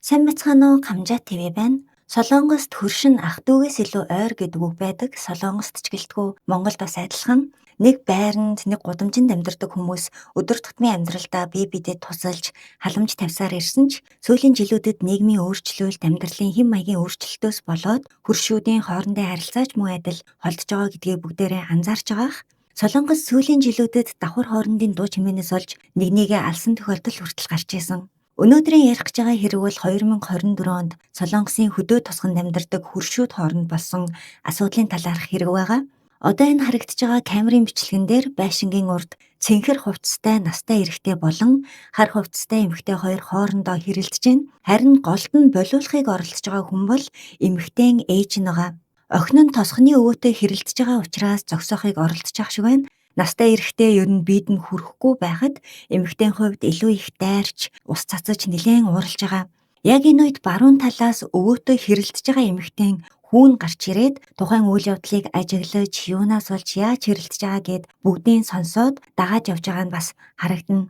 Сайн мэцхан уу, Камжаа ТV байна. Солонгост хөршин ах дүүгээс илүү ойр гэдэг үг байдаг. Солонгост ч гэлтгүй Монголд бас адилхан. Нэг байранд нэг гудамжинд амьдардаг хүмүүс өдөр тутмын амьдралдаа бие бидэд тусалж халамж тавьсаар ирсэн ч сүүлийн жилүүдэд нийгмийн өөрчлөлт, амьдралын хэм маягийн өөрчлөлтөөс болоод хөршүүдийн хоорондын харилцаа ч мөн адил холдож байгаа гэдгийг бүгдээрээ анзаарч байгаах. Солонгос сүүлийн жилүүдэд давхар хоорондын дуу чимээнээс олж нэг нэгээ алсан тохиолдол хүртэл гарч исэн. Өнөөдрийн ярих гэж байгаа хэрэг бол 2024 онд Солонгосын хөдөө тосгонд амьдардаг хөршүүд хооронд болсон асуудлын талаарх хэрэг байгаа. Одоо энэ харагдаж байгаа камерын бичлэгэн дээр байшингийн урд цэнхэр хувцастай настай эрэгтэй болон хар хувцастай эмэгтэй хоёр хоорондоо хэрэлдэж байна. Харин голд нь болиулахыг оролдож байгаа хүн бол эмэгтэйн ээж нь байгаа. Охин нь тосгоны өвөөтэй хэрэлдэж байгаа учраас зогсоохыг оролдож ах шиг байна. Настай эрэхтэй ер нь биед нь хүрэхгүй байхад эмэгтэйн хувьд илүү их дайрч, ус цацаж нэлээн ууралж байгаа. Яг энэ үед баруун талаас өвөөтэй хэрэлдэж байгаа эмэгтэйн хүүн гарч ирээд тухайн үйл явдлыг ажиглаж, юунаас болж яаж хэрэлдэж байгаа гэд бүгдийн сонсоод дагаад явж байгаа нь бас харагдана.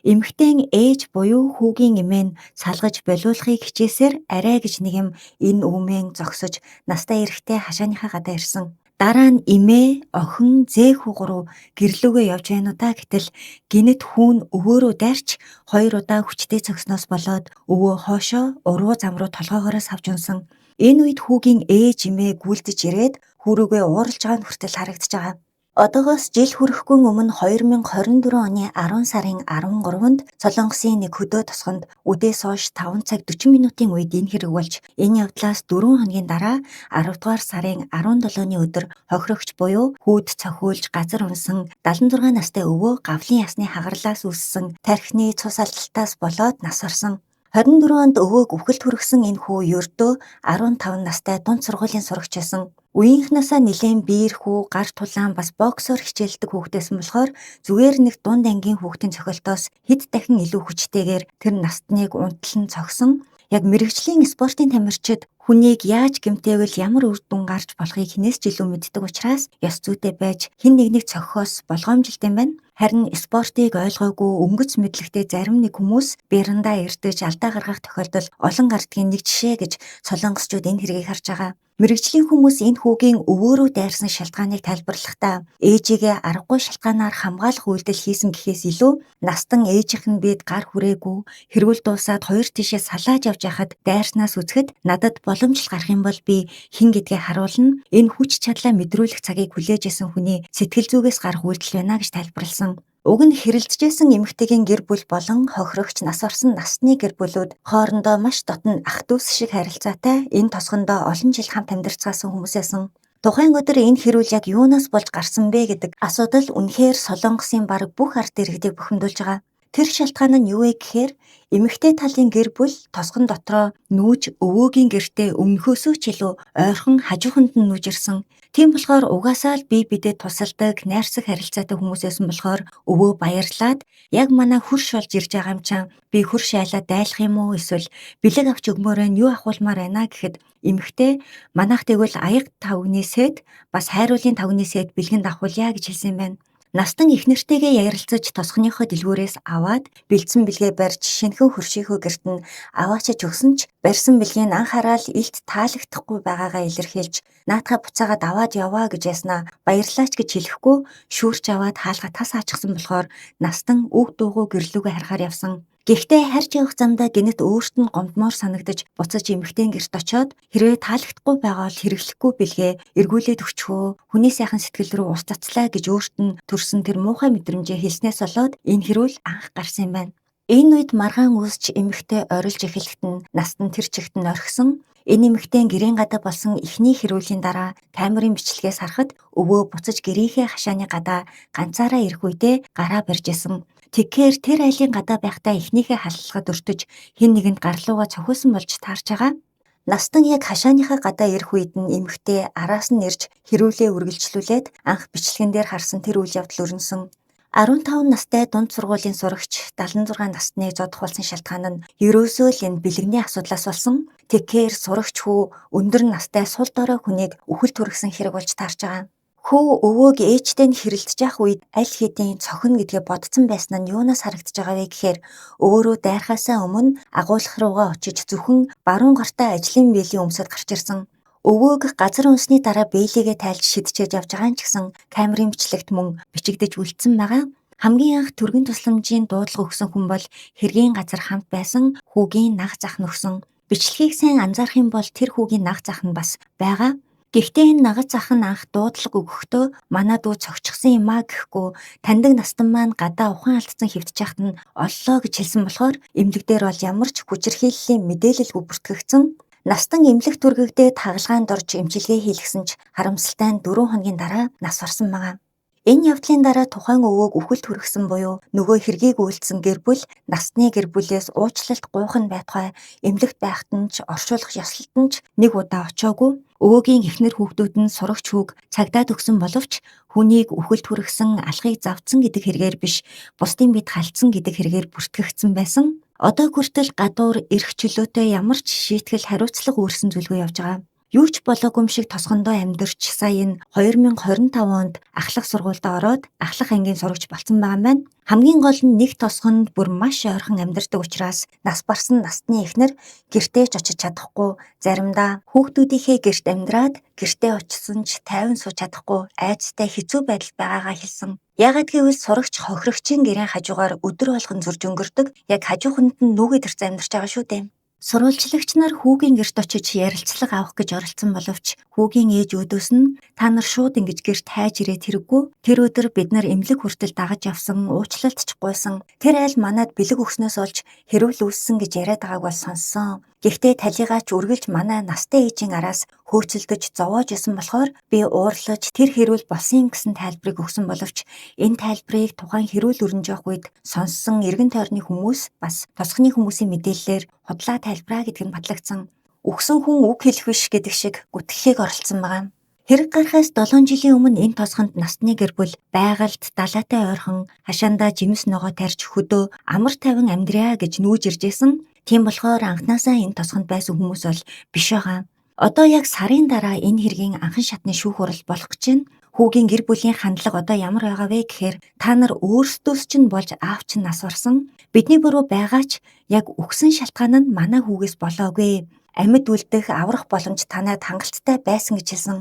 Эмэгтэйн ээж буюу хүүгийн эмээ нь салгаж болиулахыг хичээсээр арай гэж нэг юм энэ үүмэн зогсож настай эрэхтэй хашааныхаа гадаа ирсэн. Дараа нь эмээ, охин, зээх хүү гурав гэрлүүгээ явж байна уу та гэтэл гинэт хүүн өвөөрөө дайрч 2 удаа хүчтэй цогсноос болоод өвөө хоошоо уруу зам руу толгоогоороо савж унсан. Энэ үед хүүгийн ээж эмээ гүйлдэж ирээд хүүрүүгээ ууралж байгаа нь хүртэл харагдаж байгаа. Одоогоос жил хүрэхгүй өмнө 2024 оны 10 сарын 13-нд Солонгосын нэг хөдөө тосгонд үдээс хойш 5 цаг 40 минутын үед энэ хэрэг болж энэ явдлаас 4 хоногийн дараа 10 дугаар сарын 17-ны өдөр хохирогч буюу хүүд цохиулж газар унсан 76 настай өвөө гавлын ясны хагарлаас үүссэн тархины цус алдалтаас болоод нас орсон. 24 онд өвөөг үхэлд хүргэсэн энэ хүү ердөө 15 настай дунд сургуулийн сурагч байсан. Үеийнхнаасаа нэлээд биер хүү, гар тулаан бас боксоор хичээлдэг хүүхдээсэн болохоор зүгээр нэг дунд ангийн хүүхдийн цохилтоос хэд дахин илүү хүчтэйгээр тэр настныг унтлан цогсон. Яг мэрэгжлийн спортын тамирчид хүнийг яаж гэмтээвэл ямар үр дүн гарч болохыг хинээс ч илүү мэддэг учраас ёс зүйтэй байж хэн нэгнийг цохихоос болгоомжилт юм байна. Харин спортыг ойлгоогүй өнгөц мэдлэгтэй зарим нэг хүмүүс бэрандаа эрдэж алдаа гаргах тохиолдол олон гардгийн нэг жишээ гэж солонгосчууд энэ хэргийг харж байгаа. Мэргэжлийн хүмүүс энэ хүүгийн өвөөрөө дайрсан шалтгааныг тайлбарлахдаа ээжигээ аргагүй шалтгаанаар хамгаалах үйлдэл хийсэн гэхээс илүү настан ээжийнх нь бид гар хүрээгүй хэрүүл дуусаад хоёр тишээ салааж явж байхад дайрснаас үзэхэд надад боломжл гарах юм бол би хэн гэдгээ харуулна. Энэ хүч чадлаа мэдрүүлэх цагийг хүлээж исэн хүний сэтгэл зүгээс гарах үйлдэл байна гэж тайлбарласан. Уг нь хэрэлдэжсэн эмэгтэйгийн гэр бүл болон хохирогч нас орсон насны гэр бүлүүд хоорондоо маш дотн ах дүүс шиг харилцаатай энэ тосгондоо олон жил хамт амьдарцгаасан хүмүүс байсан. Тухайн өдөр энэ хэрүүл яг юунаас болж гарсан бэ гэдэг асуудал үнэхээр Солонгосын бараг бүх ард иргэдийг бухимдуулж байгаа. Тэр шалтгаан нь юу вэ гэхээр эмэгтэй талын гэр бүл тосгон дотроо нүүж өвөөгийн гэртээ өмнөхөөсөө ч илүү ойрхон хажууханд нь нүүж ирсэн. Тийм болохоор угаасаа л бие бидэд тусалдаг, найрсаг харилцаатай хүмүүс байсан болохоор өвөө баярлаад яг манай хөрш болж ирж байгаа юм чам би хөрш айлаа дайлах юм уу эсвэл бэлэг авч өгмөөрөө юу ахуулмаар байна гэхэд эмэгтэй манайх тэгвэл аяг тавгны сэт бас хайруулын тавгны сэт бэлгэнд авахулъя гэж хэлсэн байна. Настан их нэртэйгээ ярилцаж тосгоныхоо дэлгүүрээс аваад бэлдсэн бэлгээ барьж шинхэн хөршийнхөө гэрт нь аваачиж өгсөн ч барьсан бэлгийн анхаарал илт таалагдахгүй байгаагаа илэрхийлж наатахаа буцаагаад аваад яваа гэж яснаа баярлаач гэж хэлэхгүй шүүрч аваад хаалгаа тас аачихсан болохоор настан үг дуугүй гэрлүүгээ харахаар явсан. Гэхдээ харж явах замдаа гинэт өөрт нь гомдмоор санагдаж буцаж эмэгтэйн гэрт очиод хэрвээ таалагдахгүй байгаа бол хэрэглэхгүй бэлгээ эргүүлээд өгчхөө хүний сайхан сэтгэл рүү ус цацлаа гэж өөрт нь төрсөн тэр муухай мэдрэмжээ хэлснээс болоод энэ хэрүүл анх гарсан юм байна. Энэ үед маргаан үүсч эмэгтэй орилж эхлэхэд нь настан тэр чигт нь орхисон. Энэ эмэгтэй гэрийн гадаа болсон эхний хэрүүлийн дараа камерын бичлэгээс харахад өвөө буцаж гэрийнхээ хашааны гадаа ганцаараа ирэх үедээ гараа барьж исэн. Тэгэхээр тэр айлын гадаа байхдаа эхнийхээ халахад өртөж хэн нэгэнд гарлууга цохиусан болж таарч байгаа. Настан яг хашааныхаа гадаа ирэх үед нь эмэгтэй араас нь ирж хэрүүлээ үргэлжлүүлээд анх бичлэгэн дээр харсан тэр үйл явдал өрнөсөн. 15 настай дунд сургуулийн сурагч 76 насныг зодох болсон шалтгаан нь ерөөсөө л энэ бэлгэний асуудлаас болсон. Тэгэхээр сурагч хүү өндөр настай сул дорой хүнийг үхэлд хүргэсэн хэрэг болж таарч байгаа. Хүү өвөөг ээжтэй нь хэрэлдэж явах үед аль хэдийн цохино гэдгээ бодсон байсан нь юунаас харагдаж байгаа вэ гэхээр өөрөө дайрахаасаа өмнө агуулгах руугаа очиж зөвхөн баруун гартаа ажлын бэйлийн өмсөд гарч ирсэн. Өвөөг газар унсны дараа бэйлигээ тайлж шидчээж явж байгаа нь ч гэсэн камерын бичлэгт мөн бичигдэж үлдсэн байгаа. Хамгийн анх түргэн тусламжийн дуудлага өгсөн хүн бол хэргийн газар хамт байсан хүүгийн нах зах нөхсөн. Бичлэгийг сайн анзаарах юм бол тэр хүүгийн нах зах нь бас байгаа. Гэхдээ энэ нагаж зах нь анх дуудлага өгөхдөө манай дүү цогцгсон юм а гэхгүй таньдаг настан маань гадаа ухаан алдсан хэвтэж яхад нь оллоо гэж хэлсэн болохоор эмнэлэг дээр бол ямар ч хүчирхийллийн мэдээлэлгүй бүртгэгдсэн. Настан эмнэлэг түргэгдээд хагалгаанд орж эмчилгээ хийлгсэн ч харамсалтай нь 4 хоногийн дараа нас барсан байгаа. Энэ явдлын дараа тухайн өвөөг үхэлд хүргэсэн буюу нөгөө хэргийг үйлдсэн гэр бүл насны гэр бүлээс уучлалт гуйхан байтугай эмнэлэгт байхад нь ч оршуулах ёслолт нь ч нэг удаа очоогүй. Өвөөгийн эхнэр хүүхдүүд нь сурагч хүүг цагдаад өгсөн боловч хүнийг үхэлд хүргэсэн алхахыг завдсан гэдэг хэрэгээр биш бусдын бид халдсан гэдэг хэрэгээр бүртгэгдсэн байсан. Одоо хүртэл гадуур эрх чөлөөтэй ямар ч шийтгэл хариуцлага үүрсэн зүйлгүй явж байгаа. Юу ч болоогүй юм шиг тосгондоо амьдарч сая энэ 2025 онд ахлах сургуульд ороод ахлах ангийн сурагч болсон байгаа юм байна. Хамгийн гол нь нэг тосгонд бүр маш ойрхон амьдардаг учраас нас барсан настны эхнэр гэртээ ч очиж чадахгүй, заримдаа хүүхдүүдийнхээ гэрт амьдраад гэртээ очисон ч тайван сууж чадахгүй айцтай хэцүү байдал байгаагаа хэлсэн. Яагаад гэвэл сурагч хохирогчийн гэрийн хажуугаар өдөр болгон зурж өнгөрдөг, яг хажууханд нь нүгэд ирж амьдарч байгаа шүү дээ. Сурвалжлагч нар хүүгийн гэрт очиж ярилцлага авах гэж оролцсон боловч хүүгийн ээж өөдөөс нь та нар шууд ингэж гэрт хайж ирээд хэрэггүй. Тэр өдөр бид нар эмнэлэг хүртэл дагаж явсан, уучлалт ч гуйсан. Тэр айл манад бэлэг өгснөөс олж хэрүүл үүссэн гэж яриад байгааг бол сонссон. Гэхдээ талигаач үргэлж манай настай ээжийн араас хөөцөлдөж зовоож исэн болохоор би уурлаж тэр хэрүүл болсон юм гэсэн тайлбарыг өгсөн боловч энэ тайлбарыг тухайн хэрүүл өрнөж явах үед сонссон эргэн тойрны хүмүүс бас тосхны хүмүүсийн мэдээллээр худлаа тайлбараа гэдэг нь батлагдсан. Үхсэн хүн үг хэлэх биш гэдэг шиг гүтгэхийг оролцсон байгаа. Хэрэг гарахаас 7 жилийн өмнө энэ тосгонд насны гэр бүл байгальд далайтай ойрхон хашаандаа жимс ногоо тарьж хөдөө амар тайван амьдраа гэж нүүж ирж исэн. Тийм болохоор анхнаасаа энэ тосгонд байсан хүмүүс бол биш байгаа. Одоо яг сарын дараа энэ хэргийн анхан шатны шүүх хурал болох гэж байна. Хүүгийн гэр бүлийн хандлага одоо ямар байгаа вэ гэхээр та нар өөрсдөөс чинь болж аав чинь нас барсан. Бидний буруу байгаа ч яг үхсэн шалтгаан нь манай хүүгээс болоогүй. Амьд үлдэх аврах боломж танад хангалттай байсан гэж хэлсэн.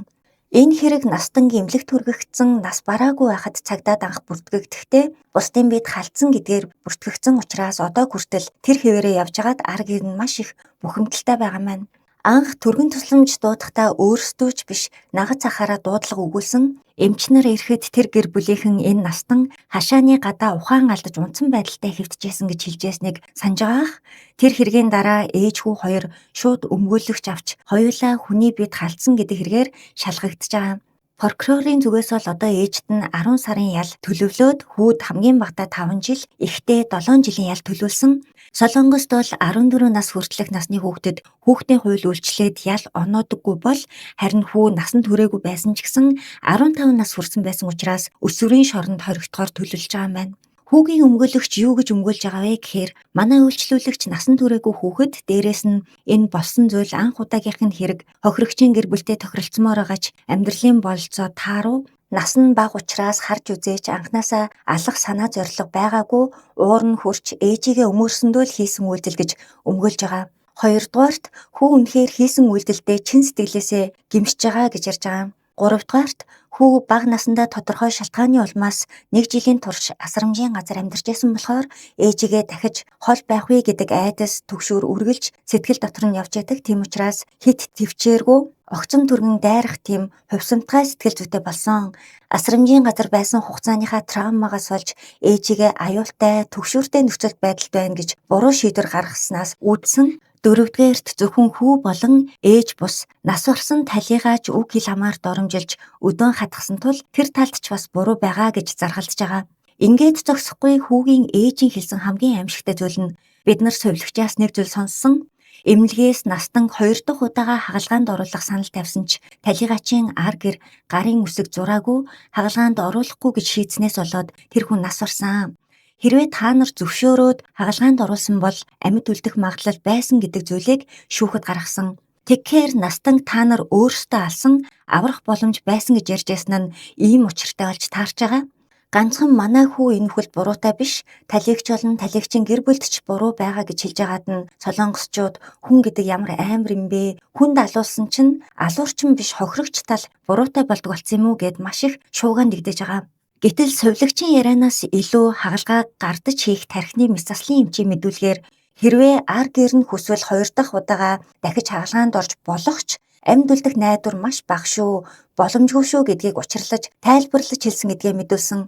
Энэ хэрэг настангийн эмнэлэгт хүргэгдсэн нас бараагүй байхад цагдаад анх бүртгэгдэхдээ бусдын бид халдсан гэдгээр бүртгэгдсэн учраас одоо хүртэл тэр хэвээрээ явж хагаад ар гэр нь маш их бухимдалтай байгаа маань. Анх түргэн тусламж дуудахдаа өөрсдөө ч биш нагаж цахаараа дуудлага өгүүлсэн. Эмч нар ирэхэд тэр гэр бүлийнхэн энэ настан хашааны гадаа ухаан алдаж унтсан байдалтай хэвтжсэн гэж хэлжсэнийг санаж байгаах. Тэр хэргийн дараа ээж хүү хоёр шууд өмгөөлөгч авч хоёулаа хүний бид халдсан гэдэг хэрэгээр шалгагдж байгаа. Прокурорын зүгээс бол одоо ээжд нь 10 сарын ял төлөвлөөд хүүд хамгийн багадаа 5 жил, эхтээ 7 жилийн ял төлөвлөсөн. Солонгост бол 14 нас хүртэлх насны хүүхдэд хүүхдийн хууль үйлчлээд ял оноодоггүй бол харин хүү насанд хүрээгүй байсан ч гэсэн 15 нас хүрсэн байсан учраас өсвөрийн шоронд хоригдохоор төлөвлөж байгаа юм байна. Хүүгийн өмгөөлөгч юу гэж өмгөөлж байгаа вэ гэхээр манай үйлчлүүлэгч насанд хүрээгүй хүүхэд дээрээс нь энэ болсон зүйл анх удаагийнх нь хэрэг хохирогчийн гэр бүлтэй тохиролцмоор байгаач амьдралын бололцоо тааруу нас нь бага учраас харж үзээч анханасаа алах санаа зориг байгаагүй уур нь хурч ээжигээ өмөрсөндөө л хийсэн үйлдэл гэж өмгөөлж байгаа. Хоёрдугаарт хүү үнэхээр хийсэн үйлдэлдээ чин сэтгэлээсээ гэмшиж байгаа гэж ярьж байгаа. Гуравдугаарт хүү бага насндаа тодорхой шалтгааны улмаас 1 жилийн турш асрамжийн газар амьдарч байсан болохоор ээжигээ дахиж хол байх вэ гэдэг айдас төгшөөр үргэлж сэтгэл дотор нь явж байдаг. Тийм учраас хит төвчээргүй огцом түргэн дайрах тийм хувьсамтгай сэтгэл зүйтэй болсон. Асрамжийн газар байсан хугацааныхаа травмагаас болж ээжигээ аюултай төгшөөртэй нөхцөл байдалд байна гэж буруу шийдвэр гаргаснаас үүдсэн. Дөрөвдүгээрт зөвхөн хүү болон ээж бус нас барсан талигаач үг хэл хамаар доромжилж өдөөн хатгсан тул тэр талд ч бас буруу байгаа гэж заргалдаж байгаа. Ингээд зогсохгүй хүүгийн ээжийн хэлсэн хамгийн аимшигтай зүйл нь бид нар совилогчаас нэг зүйл сонссон. Эмнэлгээс настан 2 дахь удаага хагалгаанд оруулах санал тавьсан ч талигаачийн ар гэр гарын үсэг зураагүй хагалгаанд оруулахгүй гэж шийдснээс болоод тэр хүн нас барсан. Хэрвээ та нар зөвшөөрөөд хагалгаанд оруулсан бол амьд үлдэх магадлал байсан гэдэг зүйлийг шүүхэд гаргасан. Тэгэхээр настан та нар өөрсдөө алсан аврах боломж байсан гэж ярьж байсан нь ийм учиртай болж таарч байгаа. Ганцхан манай хүү энэ хүл буруутай биш, талигч болон талигчин гэр бүлд ч буруу байгаа гэж хэлж байгаад нь солонгосчууд хүн гэдэг ямар амар юм бэ? Хүнд алуулсан чинь алуурчин биш хохирогч тал буруутай болдог болсон юм уу гэд маш их шууган дэгдэж байгаа. Гэтэл сувилагчийн ярианаас илүү хагалгаа гардаж хийх тархины мэс заслын эмчийн мэдүүлгээр хэрвээ ар гэр нь хүсвэл 2 дахь удаага дахиж хагалгаанд орж болох ч амьд үлдэх найдвар маш бага шүү, боломжгүй шүү гэдгийг учирлаж тайлбарлаж хэлсэн гэдгээ мэдүүлсэн.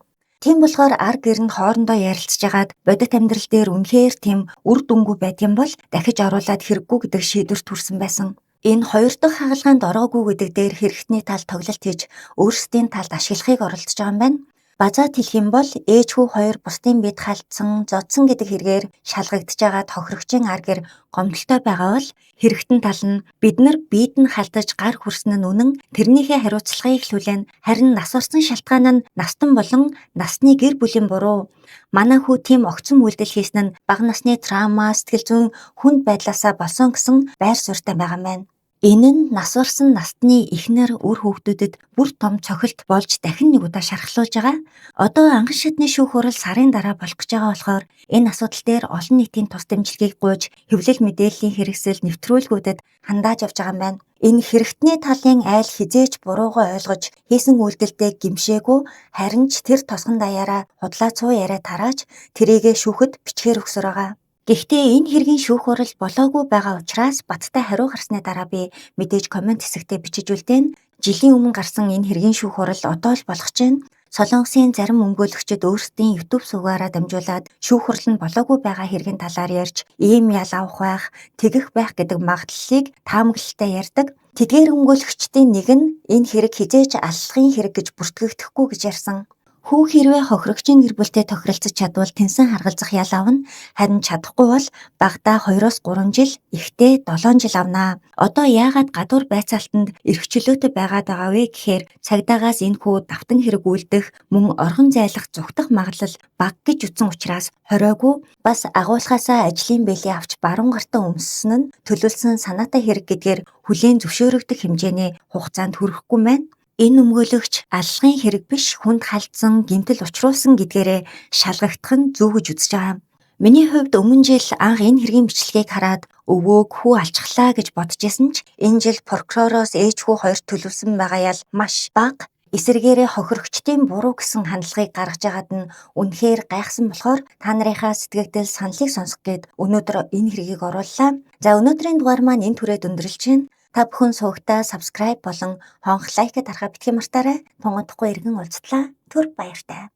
Тийм болохоор ар гэр нь хоорондоо ярилцж агаад бодит амьдрал дээр үнэхээр тийм үр дүнгүй байдгийн бол дахиж оруулаад хэрэггүй гэдэг шийдвэрт хүрсэн байсан. Энэ 2 дахь хагалгаанд ороогүй гэдэг дээр хэрэгтний тал тоглолт хийж өөрсдийн талд ашиглахыг оролдож байгаа юм байна. Базаад хэлэх юм бол ээжхүү хоёр бусдын бид халтсан, зодсон гэдэг хэрэгээр шалгагдж байгаа тохирогчийн ар гэр гомдолтой байгаа бол хэрэгтэн тал нь бид нар биед нь халтаж гар хүрсэн нь үнэн, тэрнийхээ хариуцлагыг хүлээн харин нас орсон шалтгаан нь настан болон насны гэр бүлийн буруу. Манай хүү тийм огцом үйлдэл хийсэн нь бага насны травма, сэтгэл зүйн хүнд байдлаасаа болсон гэсэн байр суурьтай байгаа юм байна. Энэ нь нас барсан настны эхнэр үр хүүхдүүдэд бүр том цохилт болж дахин нэг удаа шархлуулж байгаа. Одоо анган шатны шүүх хурал сарын дараа болох гэж байгаа болохоор энэ асуудал дээр олон нийтийн тус дэмжлэгийг гуйж хэвлэл мэдээллийн хэрэгсэл нэвтрүүлгүүдэд хандааж явж байгаа юм байна. Энэ хэрэгтний талын айл хизээч буруугаа ойлгож хийсэн үйлдэлтэй гимшээгүй, харин ч тэр тосгон даяараа худлаа цуу яриа тарааж тэрийгэ шүүхэд бичгээр өгсөр байгаа. Гэхдээ энэ хэргийн шүүх хурал болоогүй байгаа учраас баттай хариу гарсны дараа би мэдээж комент хэсэгтээ бичиж үлдээн. Жилийн өмнө гарсан энэ хэргийн шүүх хурал одоо л болох чинь Солонгосын зарим өмгөөлөгчид өөрсдийн YouTube сувгаараа дамжуулаад шүүх хурал нь болоогүй байгаа хэргийн талаар ярьж ийм ял авах байх, тэгэх байх гэдэг магадлалыг таамаглалтай ярьдаг. Тэдгээр өмгөөлөгчдийн нэг нь энэ хэрэг хизээж аллахын хэрэг гэж бүртгэгдэхгүй гэж ярьсан. Хүү хэрвээ хохирогчийн гэр бүлтэй тохиролцож чадвал тэнсэн харгалзах ял авна, харин чадахгүй бол багадаа 2-3 жил, ихтэй 7 жил авнаа. Одоо яагаад гадуур байцаалтанд эрх чөлөөтэй байгаад байгаа вэ гэхээр цагдаагаас энэ хүү давтан хэрэг үлдэх, мөн орхон зайлах зүгтах магадлал бага гэж үзсэн учраас хоройгүй, бас агуулгаасаа ажлын бэлий авч баруун гартаа өмссөн нь төлөвлөсөн санаатай хэрэг гэдгээр хүлээн зөвшөөрөгдөх хэмжээний хугацаанд хүрэхгүй байна. Энэ өмгөөлөгч аллахын хэрэг биш, хүнд халтсан, гэмтэл учруулсан гэдгээрээ шалгагдах нь зөв гэж үзэж байгаа. Миний хувьд өмнө жил анх энэ хэргийн бичлэгийг хараад өвөөг хүү алчглаа гэж бодож исэн ч энэ жил прокуророос ээжхүү хоёрт төлөвлөсөн байгаа ял маш бага. Эсвэргээрээ хохирогчдын буруу гэсэн хандлагыг гаргаж байгаад нь үнэхээр гайхсан болохоор та нарынхаа сэтгэгдэл саналыг сонсох гээд өнөөдөр энэ хэргийг орууллаа. За өнөөдрийн дугаар маань энэ түрээд өндөрлж байна. Та бүхэн суугтаа subscribe болон хонх лайкд харахаа битгий мартаарай. Тунгадахгүй иргэн уулзтлаа. Түр баяртай.